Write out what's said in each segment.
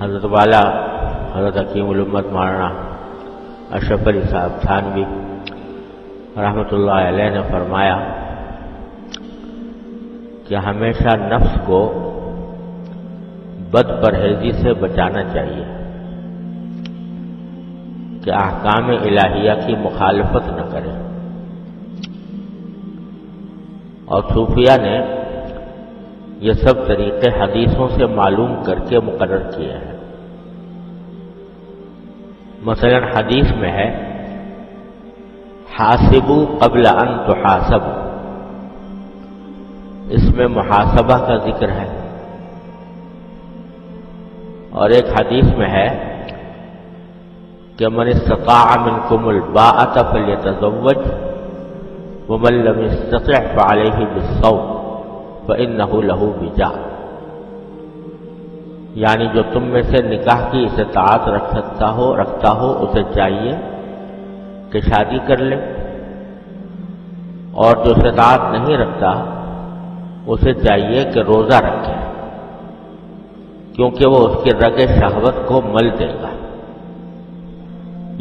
حضرت والا حضرت حکیم الامت مولانا اشرف علی صاحب تھانوی رحمۃ اللہ علیہ نے فرمایا کہ ہمیشہ نفس کو بد پرہیزی سے بچانا چاہیے کہ احکام الہیہ کی مخالفت نہ کرے، اور صوفیہ نے یہ سب طریقے حدیثوں سے معلوم کر کے مقرر کیے ہیں۔ مثلا حدیث میں ہے حاسبوا قبل ان تحاسبوا، اس میں محاسبہ کا ذکر ہے، اور ایک حدیث میں ہے کہ من استطاع منکم الباءۃ فلیتزوج ومن لم یستطع فعلیہ بالصوم فإنہ لہ وجاء، یعنی جو تم میں سے نکاح کی استطاعت رکھتا ہو اسے چاہیے کہ شادی کر لے، اور جو استطاعت نہیں رکھتا اسے چاہیے کہ روزہ رکھے، کیونکہ وہ اس کی رگ شہوت کو مل دے گا۔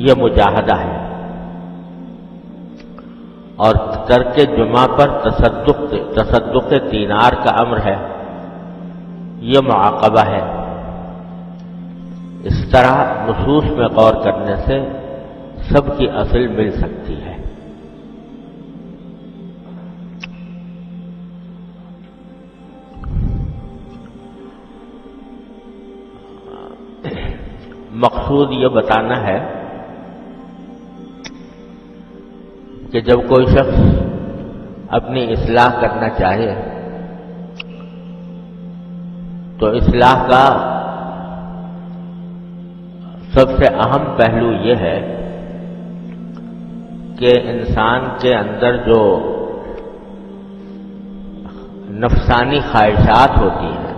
یہ مجاہدہ ہے۔ اور ترک جمعہ پر تصدق دینار کا امر ہے، یہ معاقبہ ہے۔ اس طرح نصوص میں غور کرنے سے سب کی اصل مل سکتی ہے۔ مقصود یہ بتانا ہے کہ جب کوئی شخص اپنی اصلاح کرنا چاہے تو اصلاح کا سب سے اہم پہلو یہ ہے کہ انسان کے اندر جو نفسانی خواہشات ہوتی ہیں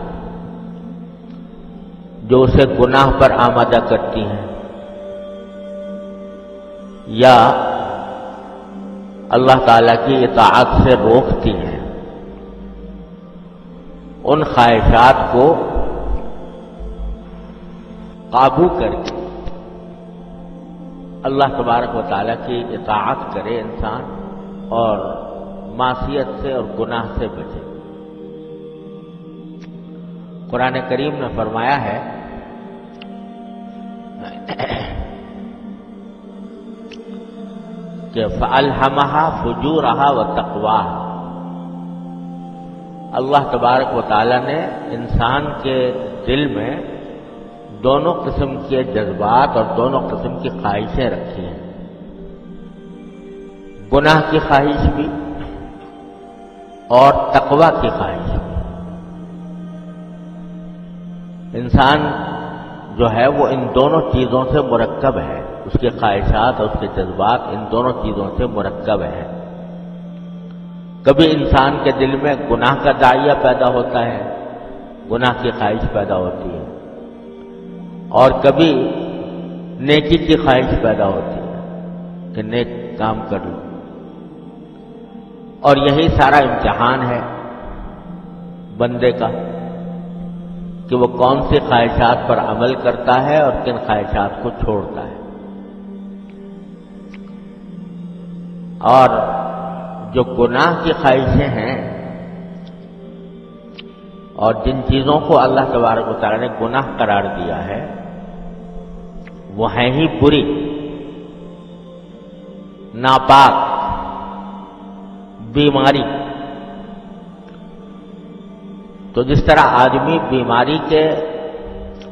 جو اسے گناہ پر آمادہ کرتی ہیں یا اللہ تعالیٰ کی اطاعت سے روکتی ہیں، ان خواہشات کو قابو کر کے اللہ تبارک و تعالیٰ کی اطاعت کرے انسان اور معصیت سے اور گناہ سے بچے۔ قرآن کریم نے فرمایا ہے کہ فَأَلْهَمَهَا فُجُورَهَا وَتَقْوَاهَا، اللہ تبارک و تعالیٰ نے انسان کے دل میں دونوں قسم کے جذبات اور دونوں قسم کی خواہشیں رکھی ہیں، گناہ کی خواہش بھی اور تقویٰ کی خواہش بھی۔ انسان جو ہے وہ ان دونوں چیزوں سے مرکب ہے، اس کے خواہشات اور اس کے جذبات ان دونوں چیزوں سے مرکب ہے۔ کبھی انسان کے دل میں گناہ کا داعیہ پیدا ہوتا ہے، گناہ کی خواہش پیدا ہوتی ہے، اور کبھی نیکی کی خواہش پیدا ہوتی ہے کہ نیک کام کر لوں، اور یہی سارا امتحان ہے بندے کا کہ وہ کون سی خواہشات پر عمل کرتا ہے اور کن خواہشات کو چھوڑتا ہے۔ اور جو گناہ کی خواہشیں ہیں اور جن چیزوں کو اللہ تبارک و تعالیٰ نے گناہ قرار دیا ہے وہ ہیں ہی بری، ناپاک، بیماری۔ تو جس طرح آدمی بیماری کے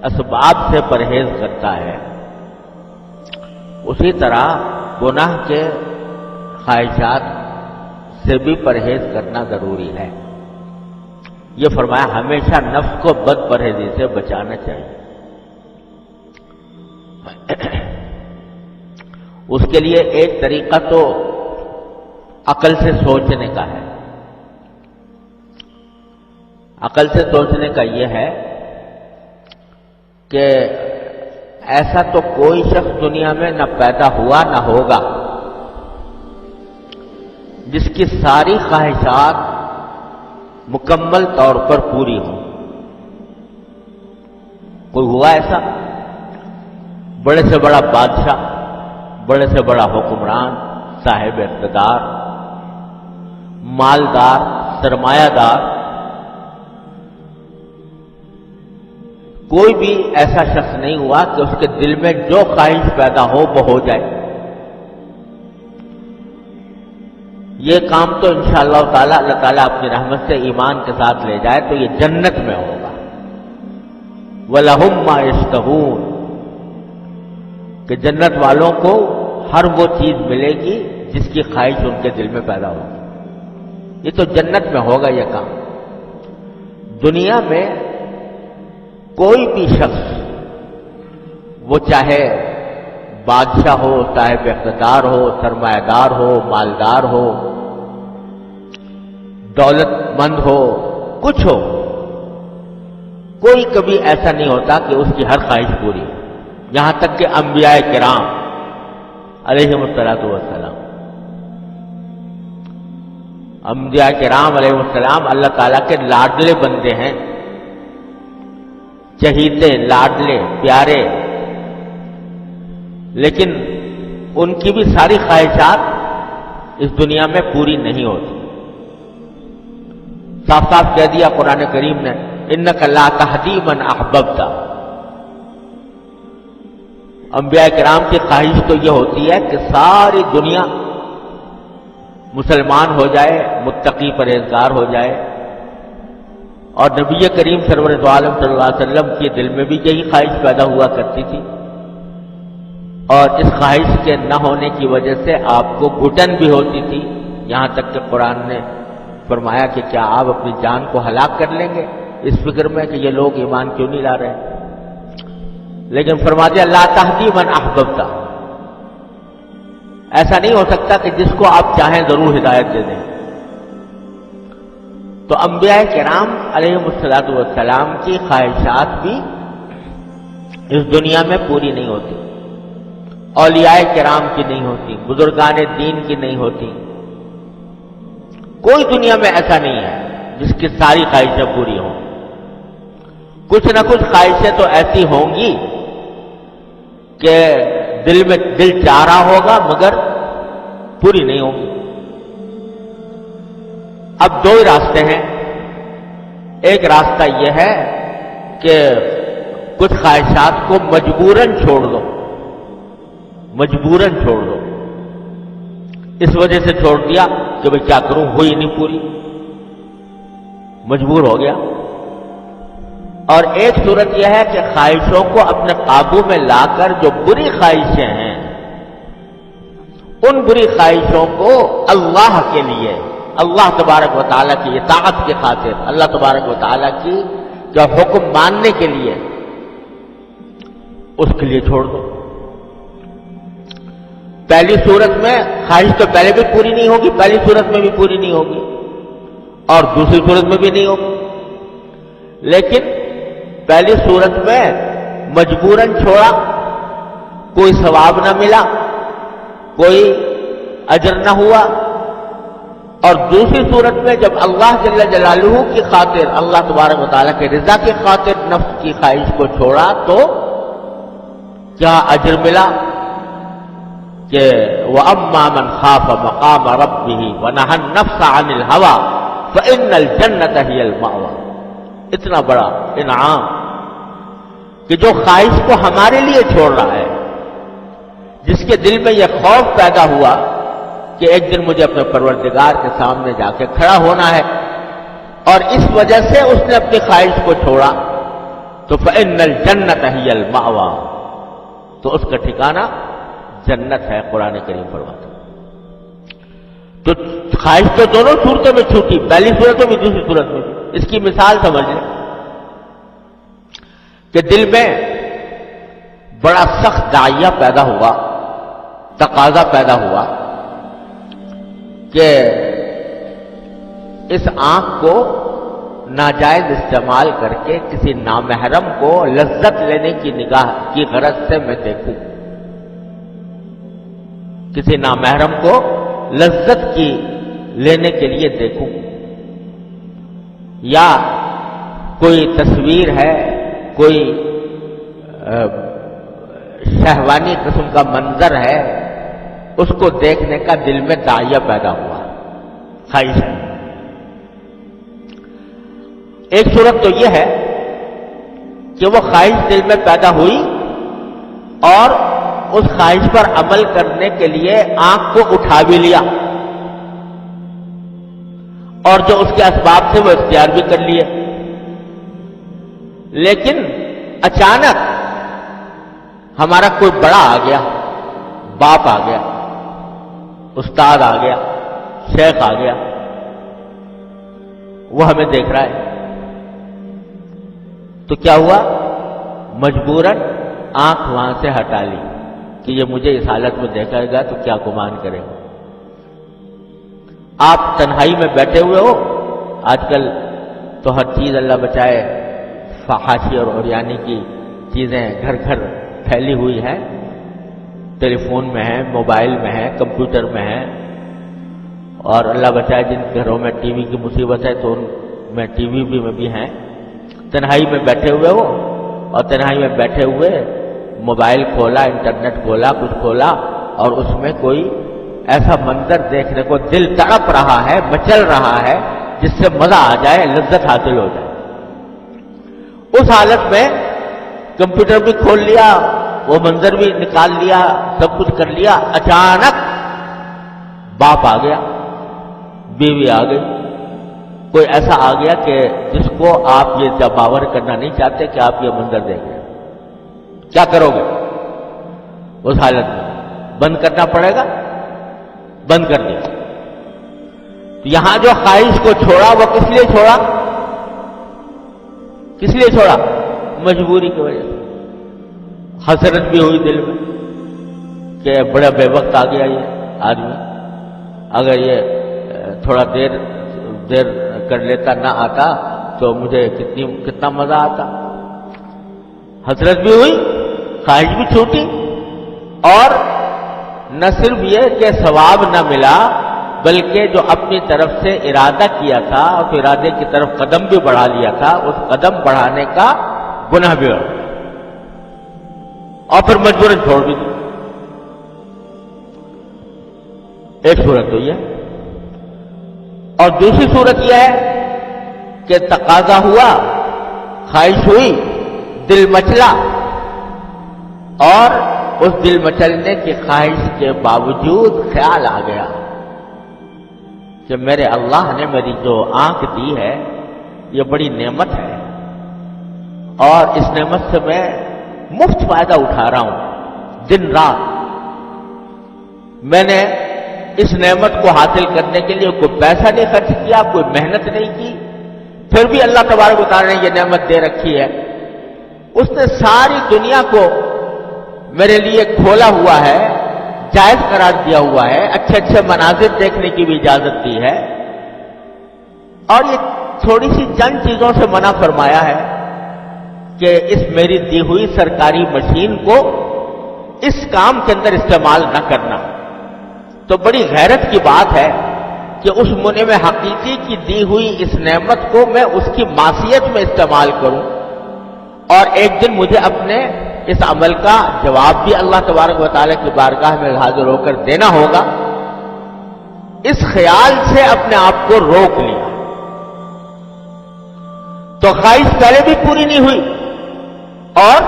اسباب سے پرہیز کرتا ہے، اسی طرح گناہ کے خواہشات سے بھی پرہیز کرنا ضروری ہے۔ یہ فرمایا ہمیشہ نفس کو بد پرہیزی سے بچانا چاہیے۔ اس کے لیے ایک طریقہ تو عقل سے سوچنے کا ہے۔ عقل سے سوچنے کا یہ ہے کہ ایسا تو کوئی شخص دنیا میں نہ پیدا ہوا نہ ہوگا جس کی ساری خواہشات مکمل طور پر پوری ہوں۔ کوئی ہوا ایسا؟ بڑے سے بڑا بادشاہ، بڑے سے بڑا حکمران، صاحب اقتدار، مالدار، سرمایہ دار، کوئی بھی ایسا شخص نہیں ہوا کہ اس کے دل میں جو خواہش پیدا ہو وہ ہو جائے۔ یہ کام تو انشاءاللہ تعالی اللہ تعالیٰ اپنی رحمت سے ایمان کے ساتھ لے جائے تو یہ جنت میں ہوگا۔ وَلَهُمْ مَا يَشْتَهُونَ، کہ جنت والوں کو ہر وہ چیز ملے گی جس کی خواہش ان کے دل میں پیدا ہوگی۔ یہ تو جنت میں ہوگا یہ کام۔ دنیا میں کوئی بھی شخص، وہ چاہے بادشاہ ہو، صاحب اقتدار ہو، سرمایہ دار ہو، مالدار ہو، دولت مند ہو، کچھ ہو، کوئی کبھی ایسا نہیں ہوتا کہ اس کی ہر خواہش پوری ہو۔ یہاں تک کہ انبیاء کرام علیہم السلام، انبیاء کرام علیہ السلام اللہ تعالیٰ کے لاڈلے بندے ہیں، چہیتے، لاڈلے، پیارے، لیکن ان کی بھی ساری خواہشات اس دنیا میں پوری نہیں ہوتی۔ صاف صاف کہہ دیا قرآن کریم نے، اِنَّكَ لَا تَهْدِي مَنْ أَحْبَبْتَ۔ انبیاء کرام کی خواہش تو یہ ہوتی ہے کہ ساری دنیا مسلمان ہو جائے، متقی پرہیزگار ہو جائے، اور نبی کریم سرور دو عالم صلی اللہ علیہ وسلم کے دل میں بھی یہی خواہش پیدا ہوا کرتی تھی، اور اس خواہش کے نہ ہونے کی وجہ سے آپ کو گھٹن بھی ہوتی تھی، یہاں تک کہ قرآن نے فرمایا کہ کیا آپ اپنی جان کو ہلاک کر لیں گے اس فکر میں کہ یہ لوگ ایمان کیوں نہیں لا رہے؟ لیکن فرما دیا لا تہدی من احببت، ایسا نہیں ہو سکتا کہ جس کو آپ چاہیں ضرور ہدایت دے دیں۔ تو انبیاء کرام علیہ السلام کی خواہشات بھی اس دنیا میں پوری نہیں ہوتی، اولیاء کرام کی نہیں ہوتی، بزرگان دین کی نہیں ہوتی۔ کوئی دنیا میں ایسا نہیں ہے جس کی ساری خواہشیں پوری ہوں۔ کچھ نہ کچھ خواہشیں تو ایسی ہوں گی کہ دل چاہ رہا ہوگا مگر پوری نہیں ہوں گی۔ اب دو ہی راستے ہیں، ایک راستہ یہ ہے کہ کچھ خواہشات کو مجبوراً چھوڑ دو، مجبوراً چھوڑ دو، اس وجہ سے چھوڑ دیا کہ بھئی کیا کروں، ہوئی نہیں پوری، مجبور ہو گیا۔ اور ایک صورت یہ ہے کہ خواہشوں کو اپنے قابو میں لا کر جو بری خواہشیں ہیں ان بری خواہشوں کو اللہ کے لیے، اللہ تبارک و تعالیٰ کی اطاعت کی خاطر، اللہ تبارک و تعالیٰ کی جو حکم ماننے کے لیے، اس کے لیے چھوڑ دو۔ پہلی صورت میں خواہش تو پہلے بھی پوری نہیں ہوگی، پہلی صورت میں بھی پوری نہیں ہوگی اور دوسری صورت میں بھی نہیں ہوگی، لیکن پہلی صورت میں مجبوراً چھوڑا، کوئی ثواب نہ ملا، کوئی اجر نہ ہوا، اور دوسری صورت میں جب اللہ جل جلالہ کی خاطر، اللہ تبارک و تعالیٰ کے رضا کی خاطر نفس کی خواہش کو چھوڑا تو کیا اجر ملا کہ وَأَمَّا مَنْ خَافَ مَقَامَ رَبِّهِ وَنَهَى النَّفْسَ عَنِ الْهَوَىٰ فَإِنَّ الْجَنَّةَ هِيَ الْمَأْوَىٰ۔ اتنا بڑا انعام کہ جو خواہش کو ہمارے لیے چھوڑ رہا ہے، جس کے دل میں یہ خوف پیدا ہوا کہ ایک دن مجھے اپنے پروردگار کے سامنے جا کے کھڑا ہونا ہے، اور اس وجہ سے اس نے اپنی خواہش کو چھوڑا، تو فَإِنَّ الْجَنَّةَ هِيَ الْمَأْوَىٰ، تو اس کا ٹھکانہ جنت ہے، قرآن کریم فرماتا ہے۔ تو خواہش تو دونوں صورتوں میں چھوٹی، پہلی صورت میں بھی دوسری صورت میں بھی۔ اس کی مثال سمجھ لیں کہ دل میں بڑا سخت داعیہ پیدا ہوا، تقاضا پیدا ہوا کہ اس آنکھ کو ناجائز استعمال کر کے کسی نامحرم کو لذت لینے کی نگاہ کی غرض سے میں دیکھوں، کسی نامحرم کو لذت کی لینے کے لیے دیکھوں، یا کوئی تصویر ہے، کوئی شہوانی قسم کا منظر ہے، اس کو دیکھنے کا دل میں داعیہ پیدا ہوا، خواہش ہے۔ ایک صورت تو یہ ہے کہ وہ خواہش دل میں پیدا ہوئی اور اس خواہش پر عمل کرنے کے لیے آنکھ کو اٹھا بھی لیا، اور جو اس کے اسباب تھے وہ اختیار بھی کر لیے، لیکن اچانک ہمارا کوئی بڑا آ گیا، باپ آ گیا، استاد آ گیا، شیخ آ گیا، وہ ہمیں دیکھ رہا ہے، تو کیا ہوا؟ مجبوراً آنکھ وہاں سے ہٹا لی کہ یہ مجھے اس حالت میں دیکھا گا تو کیا گمان کرے گا۔ آپ تنہائی میں بیٹھے ہوئے ہو، آج کل تو ہر چیز اللہ بچائے فحاشی اور عریانی کی چیزیں گھر گھر پھیلی ہوئی ہیں، ٹیلی فون میں ہے، موبائل میں ہے، کمپیوٹر میں ہے، اور اللہ بچائے جن گھروں میں ٹی وی کی مصیبت ہے تو ان میں ٹی وی میں بھی ہیں۔ تنہائی میں بیٹھے ہوئے ہو اور تنہائی میں بیٹھے ہوئے موبائل کھولا، انٹرنیٹ کھولا، کچھ کھولا، اور اس میں کوئی ایسا منظر دیکھنے کو دل تڑپ رہا ہے، مچل رہا ہے، جس سے مزہ آ جائے، لذت حاصل ہو جائے۔ اس حالت میں کمپیوٹر بھی کھول لیا، وہ منظر بھی نکال لیا، سب کچھ کر لیا، اچانک باپ آ گیا، بیوی آ گئی، کوئی ایسا آ گیا کہ جس کو آپ یہ باور کرنا نہیں چاہتے کہ آپ یہ منظر دیکھ رہے ہیں۔ کیا کرو گے اس حالت میں؟ بند کرنا پڑے گا، بند کر دیا۔ یہاں جو خواہش کو چھوڑا وہ کس لیے چھوڑا؟ کس لیے چھوڑا؟ مجبوری کی وجہ سے۔ حسرت بھی ہوئی دل میں کہ بڑا بے وقت آ گیا یہ آدمی، اگر یہ تھوڑا دیر کر لیتا، نہ آتا تو مجھے کتنا مزہ آتا۔ حسرت بھی ہوئی، خواہش بھی چھوٹی، اور نہ صرف یہ کہ ثواب نہ ملا بلکہ جو اپنی طرف سے ارادہ کیا تھا اور ارادے کی طرف قدم بھی بڑھا لیا تھا، اس قدم بڑھانے کا گناہ بھی ہوا، اور پھر مجبوراً چھوڑ بھی دی۔ ایک صورت تو یہ، اور دوسری صورت یہ ہے کہ تقاضا ہوا، خواہش ہوئی، دل مچلا، اور اس دل مچلنے کی خواہش کے باوجود خیال آ گیا کہ میرے اللہ نے میری جو آنکھ دی ہے یہ بڑی نعمت ہے، اور اس نعمت سے میں مفت فائدہ اٹھا رہا ہوں دن رات۔ میں نے اس نعمت کو حاصل کرنے کے لیے کوئی پیسہ نہیں خرچ کیا، کوئی محنت نہیں کی، پھر بھی اللہ تبارک و تعالی نے یہ نعمت دے رکھی ہے۔ اس نے ساری دنیا کو میرے لیے کھولا ہوا ہے، جائز قرار دیا ہوا ہے، اچھے اچھے مناظر دیکھنے کی بھی اجازت دی ہے، اور یہ تھوڑی سی چند چیزوں سے منع فرمایا ہے کہ اس میری دی ہوئی سرکاری مشین کو اس کام کے اندر استعمال نہ کرنا۔ تو بڑی غیرت کی بات ہے کہ اس منعم حقیقی کی دی ہوئی اس نعمت کو میں اس کی معصیت میں استعمال کروں، اور ایک دن مجھے اپنے اس عمل کا جواب بھی اللہ تبارک و تعالیٰ کی بارگاہ میں حاضر ہو کر دینا ہوگا۔ اس خیال سے اپنے آپ کو روک لیا۔ تو خواہش پہلے بھی پوری نہیں ہوئی اور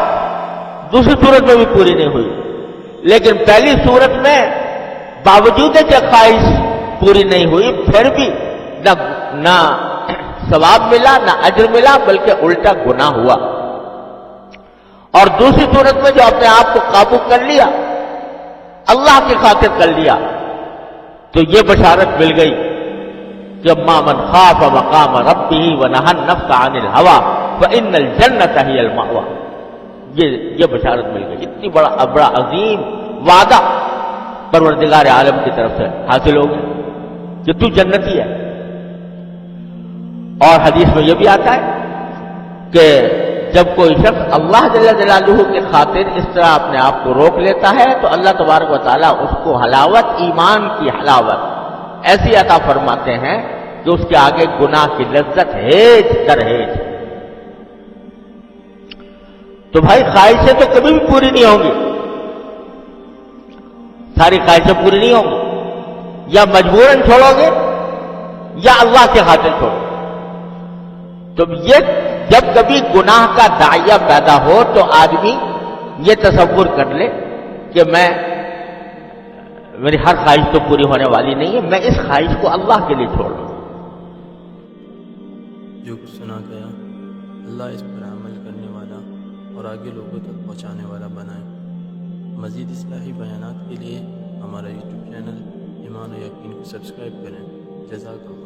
دوسری صورت میں بھی پوری نہیں ہوئی، لیکن پہلی صورت میں باوجود کہ خواہش پوری نہیں ہوئی پھر بھی نہ ثواب ملا، نہ اجر ملا، بلکہ الٹا گناہ ہوا۔ اور دوسری صورت میں جو اپنے آپ کو قابو کر لیا، اللہ کی خاطر کر لیا، تو یہ بشارت مل گئی کہ اما من خاف مقام ربہ ونہى النفس عن الہوى فإن الجنة هي المأوى۔ یہ بشارت مل گئی، اتنی بڑا عظیم وعدہ پروردگار عالم کی طرف سے حاصل ہو گیا کہ تو جنتی ہے۔ اور حدیث میں یہ بھی آتا ہے کہ جب کوئی شخص اللہ جل جلالہ کی خاطر اس طرح اپنے آپ کو روک لیتا ہے تو اللہ تبارک و تعالیٰ اس کو حلاوت، ایمان کی حلاوت ایسی عطا فرماتے ہیں کہ اس کے آگے گناہ کی لذت ہیج در ہیج۔ تو تو بھائی خواہشیں تو کبھی بھی پوری نہیں ہوں گی، ساری خواہشیں پوری نہیں ہوں گی، یا مجبوراً چھوڑو گے یا اللہ کے خاطر چھوڑو گے۔ تو یہ جب کبھی گناہ کا داعیہ پیدا ہو تو آدمی یہ تصور کر لے کہ میری ہر خواہش تو پوری ہونے والی نہیں ہے، میں اس خواہش کو اللہ کے لیے چھوڑ دوں۔ جو کچھ سنا گیا اللہ اس پر عمل کرنے والا اور آگے لوگوں تک پہنچانے والا بنائے۔ مزید اصلاحی بیانات کے لیے ہمارا یوٹیوب چینل ایمان و یقین کو سبسکرائب کریں۔ جزاک اللہ۔